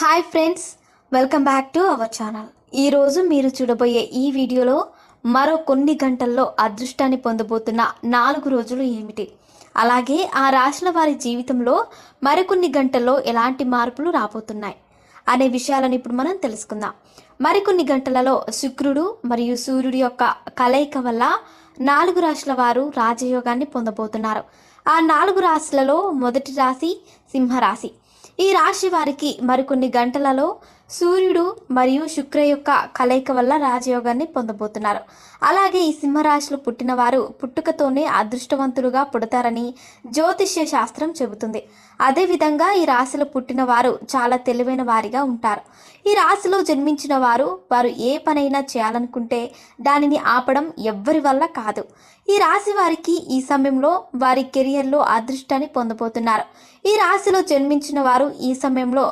Hi friends, welcome back to our channel. ఈరోజు మీరు చూడబోయే ఈ వీడియోలో మరో కొన్ని గంటల్లో అదృష్టాన్ని పొందబోతున్న 4 రోజులు ఏమిటి, అలాగే ఆ రాశుల వారి జీవితంలో మరికొన్ని గంటల్లో ఎలాంటి మార్పులు రాబోతున్నాయి అనే విషయాలను ఇప్పుడు మనం తెలుసుకుందాం. మరికొన్ని గంటలలో శుక్రుడు మరియు సూర్యుడి యొక్క కలయిక వల్ల 4 రాశుల వారు రాజయోగాన్ని పొందబోతున్నారు. ఆ 4 రాశులలో మొదటి రాశి సింహరాశి. ఈ రాశి వారికి మరికొన్ని గంటలలో సూర్యుడు మరియు శుక్ర యొక్క కలయిక వల్ల రాజయోగాన్ని పొందబోతున్నారు. అలాగే ఈ సింహరాశిలో పుట్టిన వారు పుట్టుకతోనే అదృష్టవంతులుగా పుడతారని జ్యోతిష్య శాస్త్రం చెబుతుంది. అదేవిధంగా ఈ రాశిలో పుట్టిన వారు చాలా తెలివైన వారిగా ఉంటారు. ఈ రాశిలో జన్మించిన వారు ఏ పనైనా చేయాలనుకుంటే దానిని ఆపడం ఎవ్వరి వల్ల కాదు. ఈ రాశి వారికి ఈ సమయంలో వారి కెరియర్లో అదృష్టాన్ని పొందబోతున్నారు. ఈ రాశిలో జన్మించిన వారు ఈ సమయంలో